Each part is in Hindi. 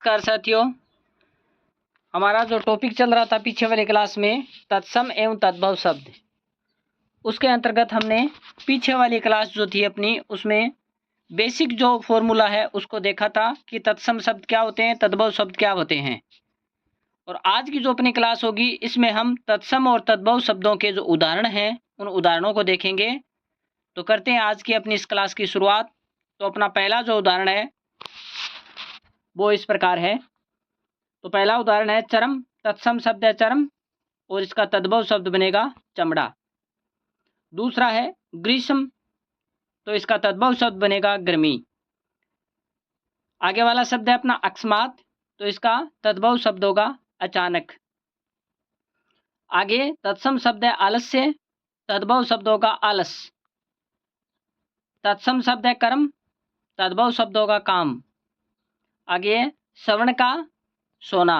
नमस्कार साथियों, हमारा जो टॉपिक चल रहा था पीछे वाली क्लास में तत्सम एवं तद्भव शब्द, उसके अंतर्गत हमने पीछे वाली क्लास जो थी अपनी उसमें बेसिक जो फॉर्मूला है उसको देखा था कि तत्सम शब्द क्या होते हैं, तद्भव शब्द क्या होते हैं। और आज की जो अपनी क्लास होगी इसमें हम तत्सम और तद्भव शब्दों के जो उदाहरण हैं उन उदाहरणों को देखेंगे। तो करते हैं आज की अपनी इस क्लास की शुरुआत। तो अपना पहला जो उदाहरण है वो इस प्रकार है। तो पहला उदाहरण है चरम, तत्सम शब्द है चरम और इसका तद्भव शब्द बनेगा चमड़ा। दूसरा है ग्रीष्म, तो इसका तद्भव शब्द बनेगा गर्मी। आगे वाला शब्द है अपना अकस्मात, तो इसका तद्भव शब्द होगा अचानक। आगे तत्सम शब्द है आलस्य, तद्भव शब्द होगा आलस। तत्सम शब्द है कर्म, तद्भव शब्द होगा काम। आगे श्रवण का सोना,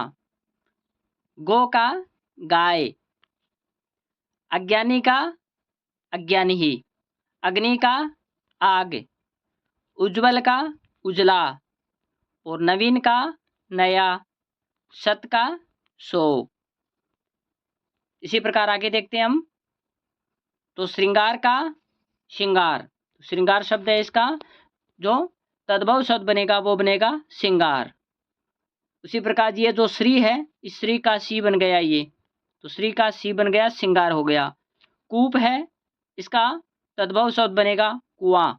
गो का गाय, अज्ञानी का अज्ञानी ही, अग्नि का आग, उज्ज्वल का उजला और नवीन का नया, सत का सो। इसी प्रकार आगे देखते हैं हम। तो श्रृंगार का श्रृंगार, श्रृंगार शब्द है, इसका जो तद्भव शब्द बनेगा वो बनेगा श्रृंगार। उसी प्रकार ये जो श्री है इस श्री का सी बन गया, ये तो श्री का सी बन गया, श्रृंगार हो गया। कूप है, इसका तद्भव शब्द बनेगा कुआं।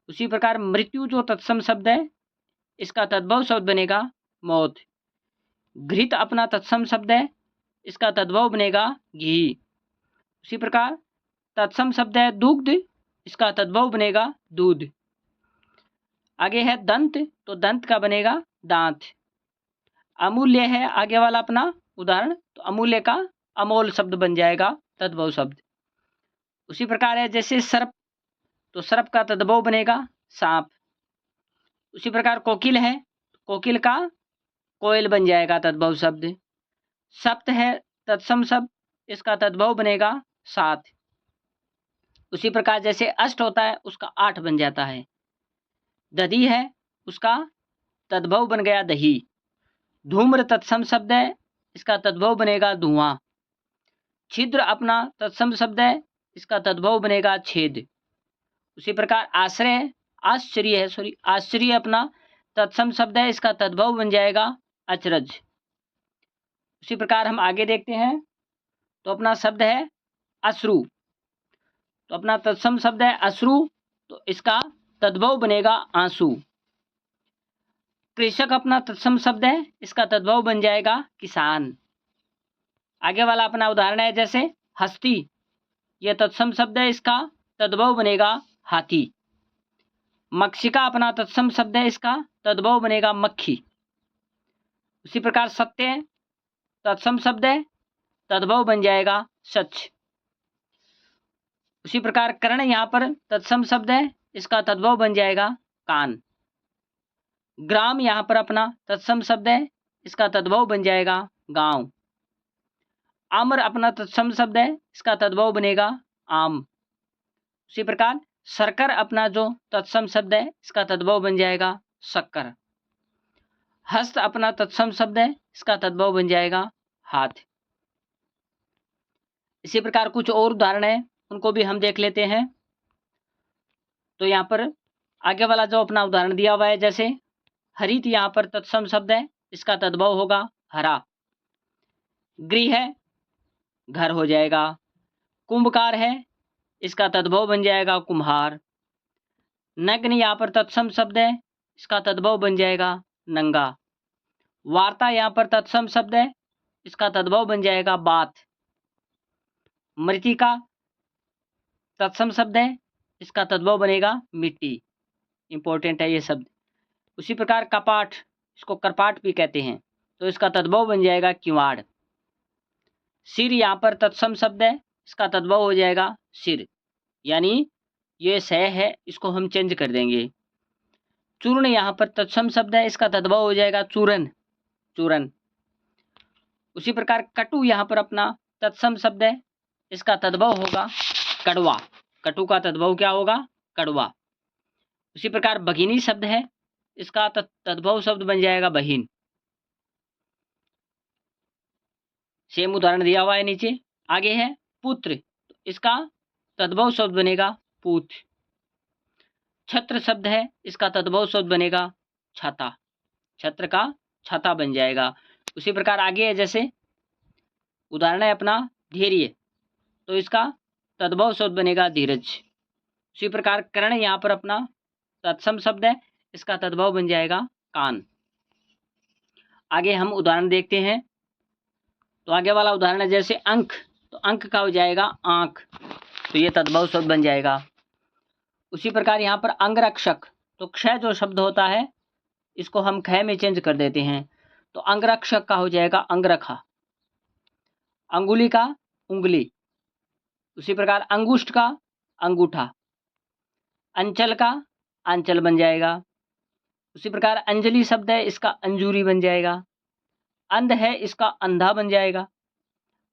उसी प्रकार मृत्यु जो तत्सम शब्द है इसका तद्भव शब्द बनेगा मौत। घृत अपना तत्सम शब्द है, इसका तद्भव बनेगा घी। उसी प्रकार तत्सम शब्द है दुग्ध, इसका तद्भव बनेगा दूध। आगे है दंत, तो दंत का बनेगा दांत। अमूल्य है आगे वाला अपना उदाहरण, तो अमूल्य का अमोल शब्द बन जाएगा तद्भव शब्द। उसी प्रकार है जैसे सर्प, तो सर्प का तद्भव बनेगा सांप। उसी प्रकार कोकिल है, कोकिल का कोयल बन जाएगा तद्भव शब्द। सप्त है तत्सम शब्द, इसका तद्भव बनेगा सात। उसी प्रकार जैसे अष्ट होता है उसका आठ बन जाता है। दधी है, उसका तद्भव बन गया दही। धूम्र तत्सम शब्द है, इसका तद्भव बनेगा धुआं। छिद्र अपना तत्सम शब्द है, इसका तद्भव बनेगा छेद। उसी प्रकार आश्रय, आश्चर्य है, सॉरी आश्चर्य अपना तत्सम शब्द है, इसका तद्भव बन जाएगा अचरज। उसी प्रकार हम आगे देखते हैं। तो अपना शब्द है अश्रु, तो अपना तत्सम शब्द है अश्रु, तो इसका तद्भव बनेगा आंसू। कृषक अपना तत्सम शब्द है, इसका तद्भव बन जाएगा किसान। आगे वाला अपना उदाहरण है जैसे हस्ती, यह तत्सम शब्द है, इसका तद्भव बनेगा हाथी। मक्षिका अपना तत्सम शब्द है, इसका तद्भव बनेगा मक्खी। उसी प्रकार सत्य तत्सम शब्द है, तद्भव बन जाएगा सच। उसी प्रकार कर्ण यहाँ पर तत्सम शब्द है, इसका तद्भव बन जाएगा कान। ग्राम यहाँ पर अपना तत्सम शब्द है, इसका तद्भव बन जाएगा गांव। आम्र अपना तत्सम शब्द है, इसका तद्भव बनेगा आम। उसी प्रकार शर्कर अपना जो तत्सम शब्द है, इसका तद्भव बन जाएगा शक्कर। हस्त अपना तत्सम शब्द है, इसका तद्भव बन जाएगा हाथ। इसी प्रकार कुछ और उदाहरण है, उनको भी हम देख लेते हैं। तो यहाँ पर आगे वाला जो अपना उदाहरण दिया हुआ है जैसे हरित, यहाँ पर तत्सम शब्द है, इसका तद्भव होगा हरा। गृह है, घर हो जाएगा। कुंभकार है, इसका तद्भव बन जाएगा कुम्हार। नग्न यहाँ पर तत्सम शब्द है, इसका तद्भव बन जाएगा नंगा। वार्ता यहाँ पर तत्सम शब्द है, इसका तद्भव बन जाएगा बात। मृतिका तत्सम शब्द है, इसका तद्भव बनेगा मिट्टी। इंपॉर्टेंट है ये शब्द। उसी प्रकार कपाट, इसको करपाट भी कहते हैं, तो इसका तद्भव बन जाएगा किवाड़। सिर यहाँ पर तत्सम शब्द है, इसका तद्भव हो जाएगा सिर, यानी ये सह है, इसको हम चेंज कर देंगे। चूर्ण यहाँ पर तत्सम शब्द है, इसका तद्भव हो जाएगा चूरन, चूरन। उसी प्रकार कटु यहाँ पर अपना तत्सम शब्द है, इसका तद्भव होगा कड़वा। कटु का तद्भव क्या होगा? कड़वा। उसी प्रकार भगिनी शब्द है, इसका तद्भव शब्द बन जाएगा बहिन। सेम उदाहरण दिया हुआ है नीचे। आगे है पुत्र, तो इसका तद्भव शब्द बनेगा पूत। छत्र शब्द है, इसका तद्भव शब्द बनेगा छाता। छत्र का छाता बन जाएगा। उसी प्रकार आगे है, जैसे उदाहरण है अपना धैर्य, तो इसका तद्भव शब्द बनेगा धीरज। उसी प्रकार कर्ण यहाँ पर अपना तत्सम शब्द है, इसका तद्भव बन जाएगा कान। आगे हम उदाहरण देखते हैं। तो आगे वाला उदाहरण है जैसे अंक, तो अंक का हो जाएगा आंख, तो ये तद्भव शब्द बन जाएगा। उसी प्रकार यहाँ पर अंगरक्षक, तो क्षय जो शब्द होता है इसको हम खय में चेंज कर देते हैं, तो अंगरक्षक का हो जाएगा अंगरखा। अंगुली का उंगली। उसी प्रकार अंगुष्ठ का अंगूठा। अंचल का आंचल बन जाएगा। उसी प्रकार अंजलि शब्द है, इसका अंजूरी बन जाएगा। अंध है, इसका अंधा बन जाएगा।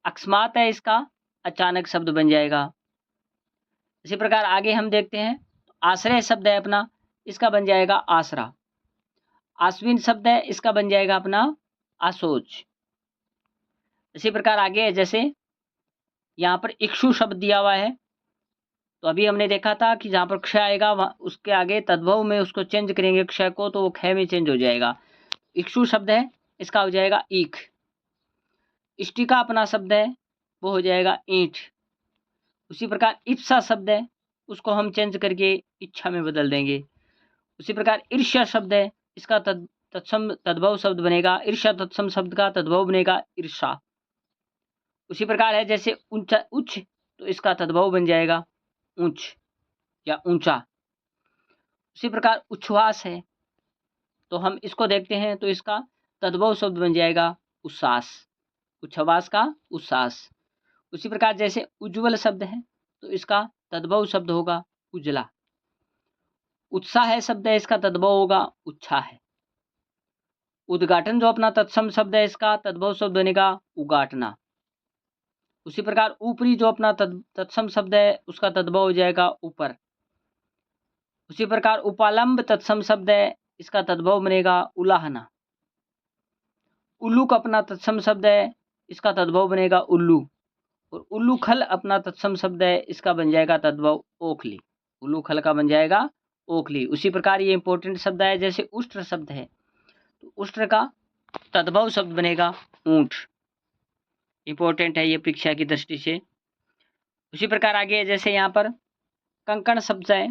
अकस्मात है, इसका अचानक शब्द बन जाएगा। इसी प्रकार आगे हम देखते हैं। आश्रय शब्द है अपना, इसका बन जाएगा आसरा। आश्विन शब्द है, इसका बन जाएगा अपना आशोच। इसी प्रकार आगे है, जैसे यहाँ पर इक्षु शब्द दिया हुआ है, तो अभी हमने देखा था कि जहाँ पर क्षय आएगा उसके आगे तद्भव में उसको चेंज करेंगे क्षय को, तो वो क्षय में चेंज हो जाएगा। इक्षु शब्द है, इसका हो जाएगा ईख। इष्टि का अपना शब्द है, वो हो जाएगा ईंट। उसी प्रकार इप्सा शब्द है, उसको हम चेंज करके इच्छा में बदल देंगे। उसी प्रकार ईर्ष्या शब्द है, इसका तत्सम तद्भव शब्द बनेगा ईर्ष्या। तत्सम शब्द का तद्भव बनेगा ईर्षा। उसी प्रकार है जैसे ऊंचा उच्च, तो इसका तद्भव बन जाएगा ऊंच या ऊंचा। उसी प्रकार उच्छ्वास है, तो हम इसको देखते हैं, तो इसका तद्भव शब्द बन जाएगा उच्छ्वास। उच्छ्वास का उच्छ्वास। उसी प्रकार जैसे उज्ज्वल शब्द है, तो इसका तद्भव शब्द होगा उजला। उत्साह है शब्द है, इसका तद्भव होगा उत्साह है। उद्घाटन जो अपना तत्सम शब्द है, इसका तद्भव शब्द बनेगा उगाटना। उसी प्रकार ऊपरी जो अपना तत्सम शब्द है, उसका तद्भव हो जाएगा ऊपर। उसी प्रकार उपालंब तत्सम शब्द है, इसका तद्भव बनेगा उलाहना। उल्लू का अपना तत्सम शब्द है, इसका तद्भव बनेगा उल्लू। और उल्लू खल अपना तत्सम शब्द है, इसका बन जाएगा तद्भव ओखली। उल्लू खल का बन जाएगा ओखली। उसी प्रकार ये इंपॉर्टेंट शब्द है, जैसे उष्ट्र शब्द है, तो उष्ट्र का तद्भव शब्द बनेगा ऊंट। इंपॉर्टेंट है ये परीक्षा की दृष्टि से। उसी प्रकार आगे जैसे यहाँ पर कंकण शब्द है,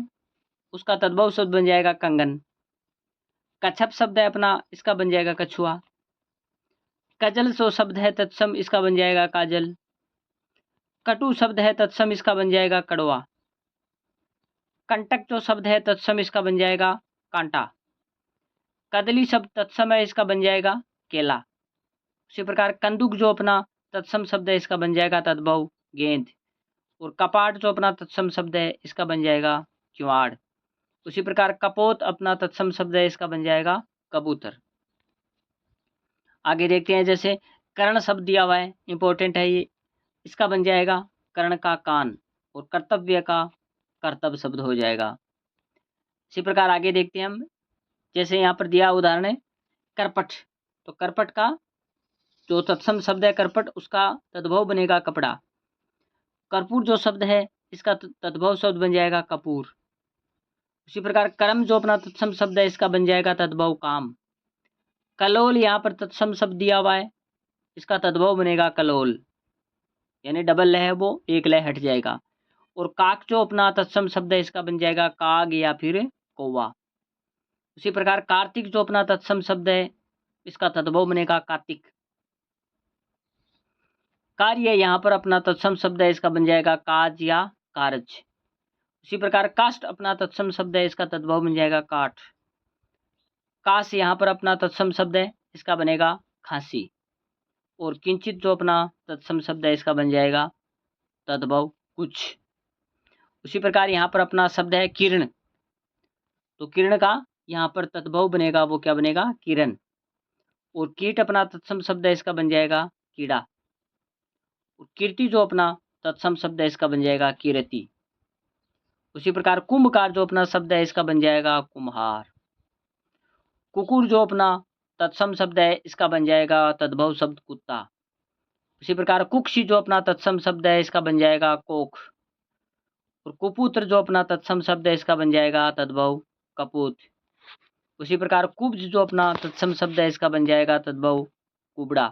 उसका तद्भव शब्द बन जाएगा कंगन। कच्छप शब्द है अपना, इसका बन जाएगा कछुआ। कजल जो शब्द है तत्सम, इसका बन जाएगा काजल। कटु शब्द है तत्सम, इसका बन जाएगा कड़वा। कंटक जो शब्द है तत्सम, इसका बन जाएगा कांटा। कदली शब्द तत्सम है, इसका बन जाएगा केला। उसी प्रकार कंदुक जो अपना तत्सम शब्द है, इसका बन जाएगा तद्भव गेंद। और कपाट जो अपना तत्सम शब्द है, इसका बन जाएगा किवाड़। उसी प्रकार कपोत अपना तत्सम शब्द है, इसका बन जाएगा कबूतर। आगे देखते हैं, जैसे कर्ण शब्द दिया हुआ है, इंपॉर्टेंट है ये, इसका बन जाएगा कर्ण का कान। और कर्तव्य का कर्तव्य शब्द हो जाएगा। इसी प्रकार आगे देखते हैं हम, जैसे यहाँ पर दिया उदाहरण है करपट, तो करपट का जो तत्सम शब्द है करपट, उसका तद्भव बनेगा कपड़ा। कर्पूर जो शब्द है, इसका तद्भव शब्द बन जाएगा कपूर। उसी प्रकार कर्म जो अपना तत्सम शब्द है, इसका बन जाएगा तद्भव काम। कलोल यहाँ पर तत्सम शब्द दिया हुआ है, इसका तद्भव बनेगा कलोल, यानी डबल लय है वो एक लय हट जाएगा। और काक जो अपना तत्सम शब्द है, इसका बन जाएगा काग या फिर कौवा। उसी प्रकार कार्तिक जो अपना तत्सम शब्द है, इसका तद्भव बनेगा कार्तिक। कार्य यहाँ पर अपना तत्सम शब्द है, इसका बन जाएगा काज या कारज। उसी प्रकार काष्ठ अपना तत्सम शब्द है, इसका तद्भव बन जाएगा काठ। काश यहाँ पर अपना तत्सम शब्द है, इसका बनेगा खांसी। और किंचित जो अपना तत्सम शब्द है, इसका बन जाएगा तद्भव कुछ। उसी प्रकार यहाँ पर अपना शब्द है किरण, तो किरण का यहाँ पर तद्भव बनेगा वो क्या बनेगा किरण। और कीट अपना तत्सम शब्द है, इसका बन जाएगा कीड़ा। और कीर्ति जो अपना तत्सम शब्द है, इसका बन जाएगा कीर्ति। उसी प्रकार कुंभकार जो अपना शब्द है, इसका बन जाएगा कुम्हार। कुकुर जो अपना तत्सम शब्द है इसका बन जाएगा तद्भव शब्द कुत्ता। उसी प्रकार कुक्षी जो अपना तत्सम शब्द है इसका बन जाएगा कोख। और कुपुत्र जो अपना तत्सम शब्द है इसका बन जाएगा तद्भव कपूत। उसी प्रकार कुब्ज जो अपना तत्सम शब्द है इसका बन जाएगा तद्भव कुबड़ा।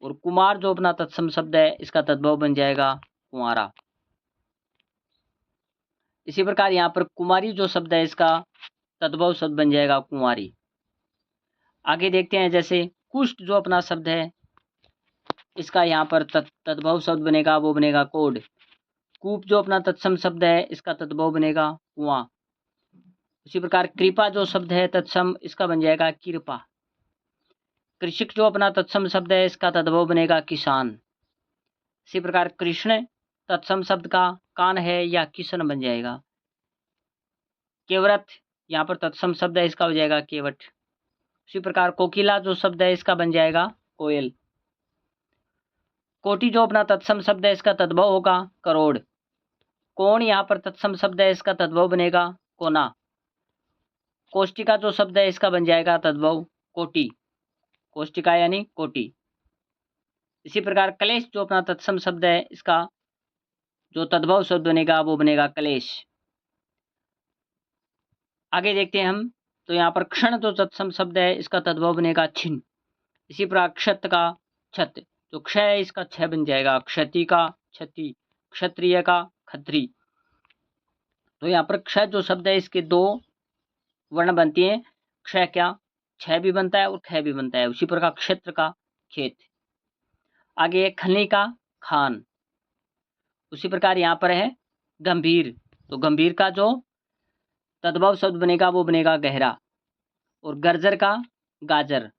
और कुमार जो अपना तत्सम शब्द है इसका तद्भव बन जाएगा कुंवारा। इसी प्रकार यहाँ पर कुमारी जो शब्द है इसका तद्भव शब्द बन जाएगा कुंवारी। आगे देखते हैं, जैसे कुष्ठ जो अपना शब्द है इसका यहाँ पर तद्भव शब्द बनेगा, वो बनेगा कोड। कूप जो अपना तत्सम शब्द है इसका तद्भव बनेगा कुआं। उसी प्रकार कृपा जो शब्द है तत्सम इसका बन जाएगा कृपा। कृषक जो अपना तत्सम शब्द है इसका तद्भव बनेगा किसान। इसी प्रकार कृष्ण तत्सम शब्द का कान है या किशन बन जाएगा। केवरत यहाँ पर तत्सम शब्द है इसका हो जाएगा केवट। उसी प्रकार कोकिला जो शब्द है इसका बन जाएगा कोयल। कोटि जो अपना तत्सम शब्द है इसका तद्भव होगा करोड़। कोण यहाँ पर तत्सम शब्द है इसका तद्भव बनेगा कोना। कोष्टिका जो शब्द है इसका बन जाएगा तद्भव कोटि। कोष्टिका यानी कोटि। इसी प्रकार कलेश जो अपना तत्सम शब्द है इसका जो तद्भव शब्द बनेगा वो बनेगा कलेश। आगे देखते हैं हम, तो यहाँ पर क्षण जो तत्सम शब्द है इसका तद्भव बनेगा छिन्न। इसी प्रकार क्षत का छत, जो क्षय है इसका क्षय बन जाएगा क्षति का क्षति, क्षत्रिय का खत्री। तो यहाँ पर क्षय जो शब्द है इसके दो वर्ण बनती हैं, क्षय क्या क्षय भी बनता है और क्षय भी बनता है। उसी प्रकार क्षेत्र का खेत। आगे खलनी का खान। उसी प्रकार यहाँ पर है गंभीर, तो गंभीर का जो तद्भव शब्द बनेगा वो बनेगा गहरा। और गर्जर का गाजर,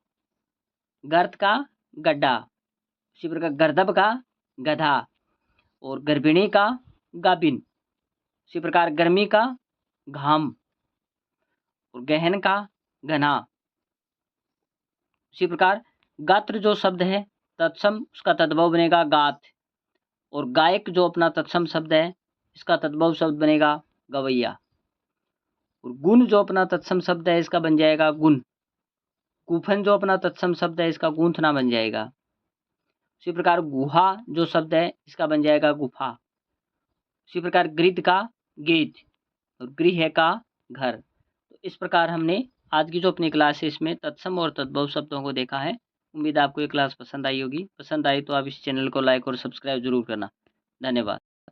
गर्त का गड्ढा। उसी प्रकार गर्दभ का गधा और गर्भिणी का गाभिन। उसी प्रकार गर्मी का घाम और गहन का घना। उसी प्रकार गात्र जो शब्द है तत्सम उसका तद्भव बनेगा गात। और गायक जो अपना तत्सम शब्द है इसका तद्भव शब्द बनेगा गवैया। और गुण जो अपना तत्सम शब्द है इसका बन जाएगा गुण। कूफन जो अपना तत्सम शब्द है इसका गूंथना बन जाएगा। उसी प्रकार गुहा जो शब्द है इसका बन जाएगा गुफा। उसी प्रकार गृध का गेद और गृह का घर। तो इस प्रकार हमने आज की जो अपनी क्लास है इसमें तत्सम और तद्भव शब्दों को देखा है। उम्मीद आपको ये क्लास पसंद आई होगी। पसंद आई तो आप इस चैनल को लाइक और सब्सक्राइब जरूर करना। धन्यवाद।